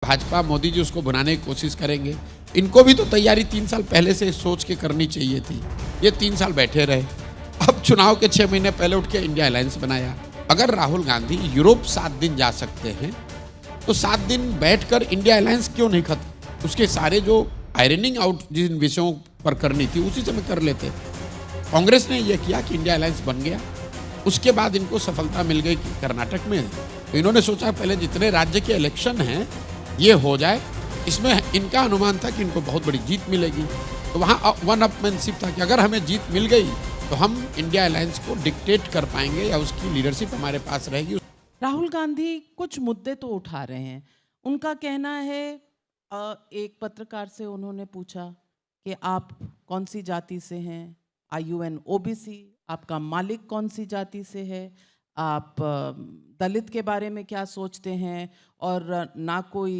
भाजपा मोदी जी उसको भुनाने की कोशिश करेंगे। इनको भी तो तैयारी 3 साल पहले से सोच के करनी चाहिए थी। ये 3 साल बैठे रहे। अब चुनाव के 6 महीने पहले उठ के इंडिया अलायंस बनाया। अगर राहुल गांधी यूरोप 7 दिन जा सकते हैं तो 7 दिन बैठकर इंडिया अलायंस क्यों नहीं खत्म? उसके सारे जो आयरनिंग आउट जिन विषयों पर करनी थी उसी समय कर लेते। कांग्रेस ने यह किया कि इंडिया अलायंस बन गया। उसके बाद इनको सफलता मिल गई कि कर्नाटक में, तो इन्होंने सोचा पहले जितने राज्य के इलेक्शन हैं ये हो जाए। इसमें इनका अनुमान था कि इनको बहुत बड़ी जीत मिलेगी, तो वहाँ वन अपमैनशिप था कि अगर हमें जीत मिल गई तो हम इंडिया अलायंस को डिक्टेट कर पाएंगे या उसकी लीडरशिप हमारे पास रहेगी। राहुल गांधी कुछ मुद्दे तो उठा रहे हैं। उनका कहना है, एक पत्रकार से उन्होंने पूछा कि आप कौन सी जाति से हैं, आर यू एन ओबीसी, आपका मालिक कौन सी जाति से है, आप दलित के बारे में क्या सोचते हैं, और ना कोई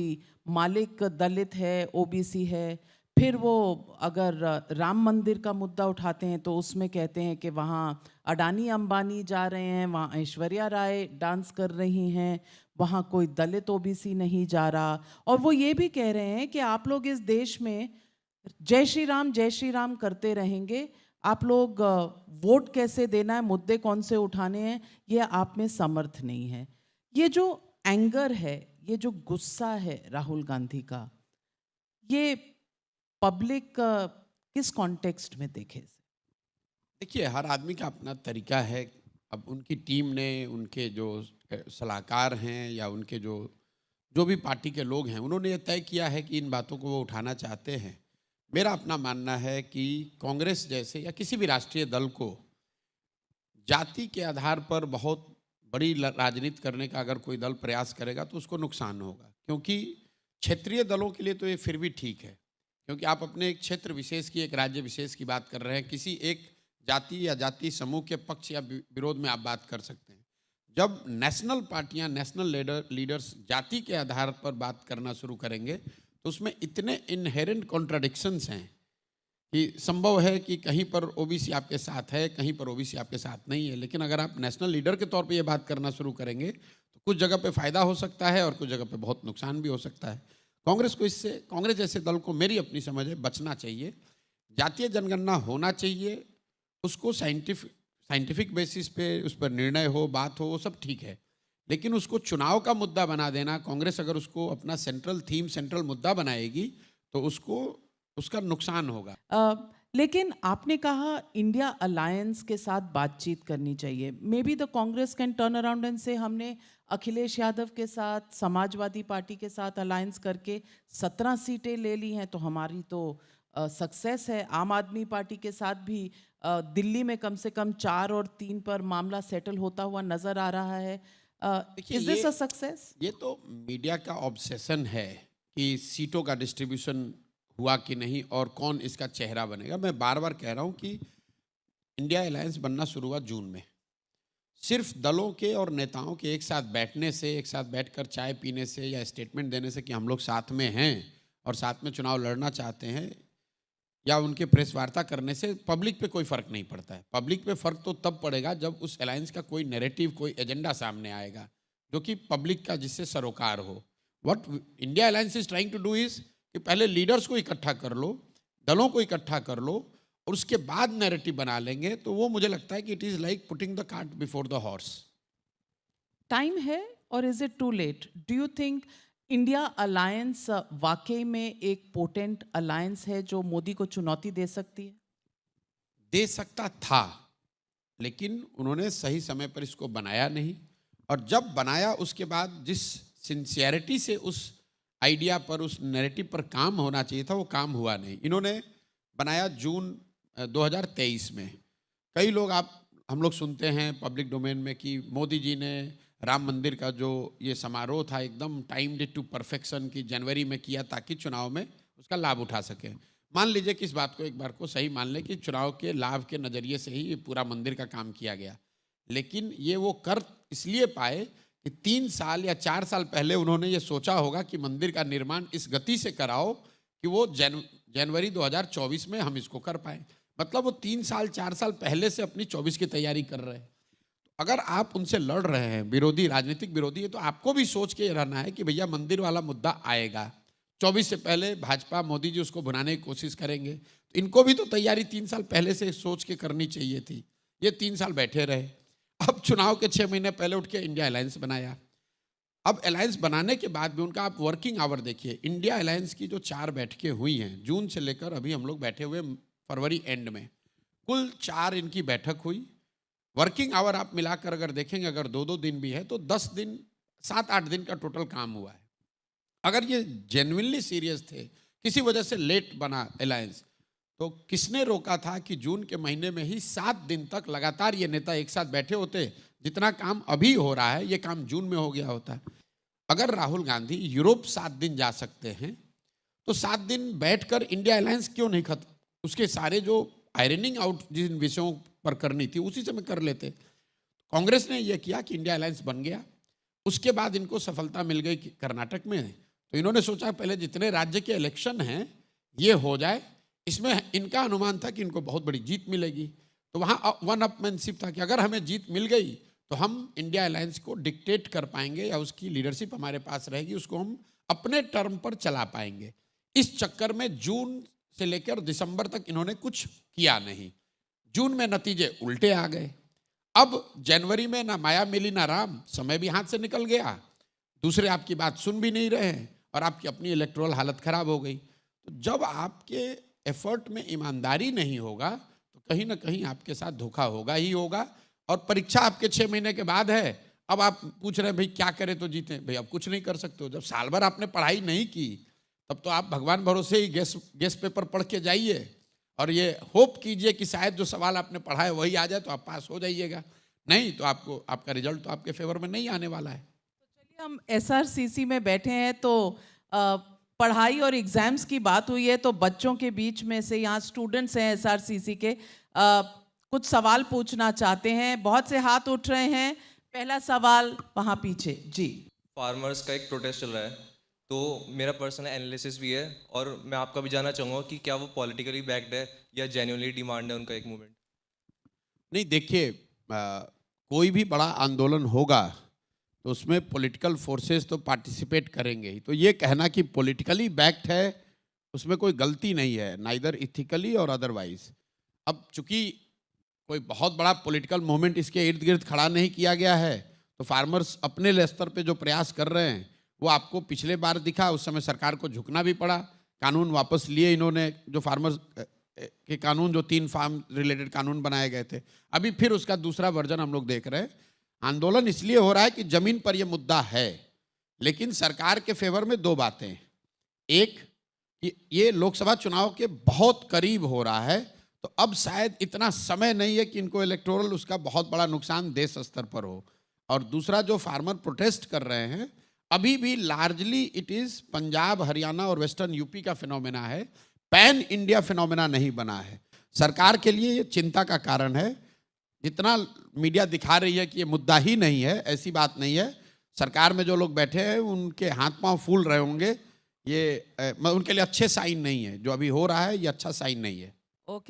मालिक दलित है ओबीसी है। फिर वो अगर राम मंदिर का मुद्दा उठाते हैं तो उसमें कहते हैं कि वहाँ अडानी अंबानी जा रहे हैं, वहाँ ऐश्वर्या राय डांस कर रही हैं, वहाँ कोई दलित ओबीसी नहीं जा रहा। और वो ये भी कह रहे हैं कि आप लोग इस देश में जय श्री राम करते रहेंगे, आप लोग वोट कैसे देना है, मुद्दे कौन से उठाने हैं, ये आप में समर्थ नहीं है। ये जो एंगर है, ये जो गुस्सा है राहुल गांधी का, ये पब्लिक किस कॉन्टेक्स्ट में देखे? देखिए, हर आदमी का अपना तरीका है। अब उनकी टीम ने, उनके जो सलाहकार हैं या उनके जो जो भी पार्टी के लोग हैं, उन्होंने ये तय किया है कि इन बातों को वो उठाना चाहते हैं। मेरा अपना मानना है कि कांग्रेस जैसे या किसी भी राष्ट्रीय दल को जाति के आधार पर बहुत बड़ी राजनीति करने का अगर कोई दल प्रयास करेगा तो उसको नुकसान होगा, क्योंकि क्षेत्रीय दलों के लिए तो ये फिर भी ठीक है, क्योंकि आप अपने एक क्षेत्र विशेष की, एक राज्य विशेष की बात कर रहे हैं। किसी एक जाति या जाति समूह के पक्ष या विरोध में आप बात कर सकते हैं। जब नेशनल पार्टियां, नेशनल लीडर्स जाति के आधार पर बात करना शुरू करेंगे तो उसमें इतने इनहेरेंट कॉन्ट्राडिक्शंस हैं कि संभव है कि कहीं पर ओबीसी आपके साथ है, कहीं पर ओबीसी आपके साथ नहीं है। लेकिन अगर आप नेशनल लीडर के तौर पे ये बात करना शुरू करेंगे तो कुछ जगह पे फायदा हो सकता है और कुछ जगह पे बहुत नुकसान भी हो सकता है। कांग्रेस को इससे, कांग्रेस जैसे दल को, मेरी अपनी समझ है, बचना चाहिए। जातीय जनगणना होना चाहिए, उसको साइंटिफिक बेसिस पे उस पर निर्णय हो, बात हो, वो सब ठीक है। लेकिन उसको चुनाव का मुद्दा बना देना, कांग्रेस अगर उसको अपना सेंट्रल थीम, सेंट्रल मुद्दा बनाएगी तो उसको उसका नुकसान होगा। लेकिन आपने कहा इंडिया अलायंस के साथ बातचीत करनी चाहिए। May be the Congress can turn around and से हमने अखिलेश यादव के साथ, समाजवादी पार्टी के साथ अलायंस करके 17 सीटें ले ली हैं, तो हमारी तो सक्सेस है। आम आदमी पार्टी के साथ भी दिल्ली में कम से कम 4 और 3 पर मामला सेटल होता हुआ नजर आ रहा है। Is this a success? ये तो मीडिया का ऑब्सेशन है कि सीटों का डिस्ट्रीब्यूशन हुआ कि नहीं और कौन इसका चेहरा बनेगा। मैं बार बार कह रहा हूं कि इंडिया अलायंस बनना शुरू हुआ जून में। सिर्फ दलों के और नेताओं के एक साथ बैठने से, एक साथ बैठकर चाय पीने से या स्टेटमेंट देने से कि हम लोग साथ में हैं और साथ में चुनाव लड़ना चाहते हैं, या उनके प्रेस वार्ता करने से पब्लिक पे कोई फर्क नहीं पड़ता है। पब्लिक पे फर्क तो तब पड़ेगा जब उस अलायंस का कोई नैरेटिव, कोई एजेंडा सामने आएगा जो कि पब्लिक का, जिससे सरोकार हो। What India alliance is trying to do is कि पहले लीडर्स को इकट्ठा कर लो, दलों को इकट्ठा कर लो और उसके बाद नैरेटिव बना लेंगे। तो वो मुझे लगता है कि it is like putting the cart before the horse. Time है और is it too late? Do you think India alliance वाकई में एक पोटेंट अलायंस है जो मोदी को चुनौती दे सकती है? दे सकता था, लेकिन उन्होंने सही समय पर इसको बनाया नहीं, और जब बनाया उसके बाद जिस सिंसियरिटी से उस आइडिया पर, उस नैरेटिव पर काम होना चाहिए था, वो काम हुआ नहीं। इन्होंने बनाया जून 2023 में। कई लोग, हम लोग सुनते हैं पब्लिक डोमेन में कि मोदी जी ने राम मंदिर का जो ये समारोह था एकदम टाइम्ड टू परफेक्शन की जनवरी में किया ताकि चुनाव में उसका लाभ उठा सके। मान लीजिए कि इस बात को एक बार को सही मान ले कि चुनाव के लाभ के नज़रिए से ही ये पूरा मंदिर का काम किया गया, लेकिन ये वो कर इसलिए पाए कि 3 साल या 4 साल पहले उन्होंने ये सोचा होगा कि मंदिर का निर्माण इस गति से कराओ कि वो जनवरी 2024 में हम इसको कर पाए। मतलब वो 3 साल 4 साल पहले से अपनी 24 की तैयारी कर रहे हैं। अगर आप उनसे लड़ रहे हैं, विरोधी, राजनीतिक विरोधी है, तो आपको भी सोच के रहना है कि भैया मंदिर वाला मुद्दा आएगा, 24 से पहले भाजपा मोदी जी उसको भुनाने की कोशिश करेंगे, तो इनको भी तो तैयारी 3 साल पहले से सोच के करनी चाहिए थी। ये 3 साल बैठे रहे, अब चुनाव के 6 महीने पहले उठ के इंडिया अलायंस बनाया। अब अलायंस बनाने के बाद भी उनका आप वर्किंग आवर देखिए, इंडिया अलायंस की जो 4 बैठकें हुई हैं जून से लेकर अभी हम लोग बैठे हुए फरवरी एंड में, कुल 4 इनकी बैठक हुई। वर्किंग आवर आप मिलाकर अगर देखेंगे, अगर 2-2 दिन भी है तो 10 दिन, 7-8 दिन का टोटल काम हुआ है। अगर ये जेन्युइनली सीरियस थे, किसी वजह से लेट बना अलायंस, तो किसने रोका था कि जून के महीने में ही 7 दिन तक लगातार ये नेता एक साथ बैठे होते? जितना काम अभी हो रहा है ये काम जून में हो गया होता। अगर राहुल गांधी यूरोप 7 दिन जा सकते हैं तो 7 दिन बैठकर इंडिया अलायंस क्यों नहीं खत्म? उसके सारे जो आयरनिंग आउट जिन विषयों पर करनी थी उसी समय कर लेते। कांग्रेस ने यह किया कि इंडिया अलायंस बन गया, उसके बाद इनको सफलता मिल गई कर्नाटक में, तो इन्होंने सोचा पहले जितने राज्य के इलेक्शन हैं ये हो जाए, इसमें इनका अनुमान था कि इनको बहुत बड़ी जीत मिलेगी, तो वहाँ वन अपमैनशिप था कि अगर हमें जीत मिल गई तो हम इंडिया अलायंस को डिक्टेट कर पाएंगे या उसकी लीडरशिप हमारे पास रहेगी, उसको हम अपने टर्म पर चला पाएंगे। इस चक्कर में जून से लेकर दिसंबर तक इन्होंने कुछ किया नहीं, जून में नतीजे उल्टे आ गए। अब जनवरी में ना माया मिली ना राम, समय भी हाथ से निकल गया, दूसरे आपकी बात सुन भी नहीं रहे और आपकी अपनी इलेक्टोरल हालत खराब हो गई। तो जब आपके एफर्ट में ईमानदारी नहीं होगा तो कहीं ना कहीं आपके साथ धोखा होगा ही होगा। और परीक्षा आपके 6 महीने के बाद है, अब आप पूछ रहे हैं भाई क्या करें तो जीतें। भाई अब कुछ नहीं कर सकते हो, जब साल भर आपने पढ़ाई नहीं की तब तो आप भगवान भरोसे ही गेस पेपर पढ़ के जाइए और ये होप कीजिए कि शायद जो सवाल आपने पढ़ा है वही आ जाए तो आप पास हो जाइएगा, नहीं तो आपको आपका रिजल्ट तो आपके फेवर में नहीं आने वाला है। चलिए, हम एसआरसीसी में बैठे हैं तो पढ़ाई और एग्जाम्स की बात हुई है, तो बच्चों के बीच में से यहाँ स्टूडेंट्स हैं एसआरसीसी के, कुछ सवाल पूछना चाहते हैं। बहुत से हाथ उठ रहे हैं। पहला सवाल वहाँ पीछे जी। फार्मर्स का एक प्रोटेस्ट चल रहा है, तो मेरा पर्सनल एनालिसिस भी है और मैं आपका भी जानना चाहूँगा कि क्या वो पॉलिटिकली बैक्ड है या जेन्युइनली डिमांड है उनका एक मूवमेंट? नहीं देखिए, कोई भी बड़ा आंदोलन होगा तो उसमें पॉलिटिकल फोर्सेस तो पार्टिसिपेट करेंगे ही, तो ये कहना कि पॉलिटिकली बैक्ड है उसमें कोई गलती नहीं है, नाइदर इथिकली और अदरवाइज। अब चूंकि कोई बहुत बड़ा पॉलिटिकल मूवमेंट इसके इर्द गिर्द खड़ा नहीं किया गया है, तो फार्मर्स अपने स्तर पे जो प्रयास कर रहे हैं वो आपको पिछले बार दिखा, उस समय सरकार को झुकना भी पड़ा, कानून वापस लिए इन्होंने, जो फार्मर्स के कानून, जो 3 फार्म रिलेटेड कानून बनाए गए थे, अभी फिर उसका दूसरा वर्जन हम लोग देख रहे हैं। आंदोलन इसलिए हो रहा है कि जमीन पर यह मुद्दा है, लेकिन सरकार के फेवर में 2 बातें। एक कि ये लोकसभा चुनाव के बहुत करीब हो रहा है, तो अब शायद इतना समय नहीं है कि इनको इलेक्टोरल उसका बहुत बड़ा नुकसान देश स्तर पर हो। और दूसरा, जो फार्मर प्रोटेस्ट कर रहे हैं अभी भी largely it is Punjab, Haryana और वेस्टर्न यूपी का फिनोमेना है, पैन इंडिया फिनोमेना नहीं बना है। सरकार के लिए ये चिंता का कारण है। जितना मीडिया दिखा रही है कि ये मुद्दा ही नहीं है, ऐसी बात नहीं है। सरकार में जो लोग बैठे हैं उनके हाथ पांव फूल रहे होंगे, ये उनके लिए अच्छे साइन नहीं है, जो अभी हो रहा है ये अच्छा साइन नहीं है।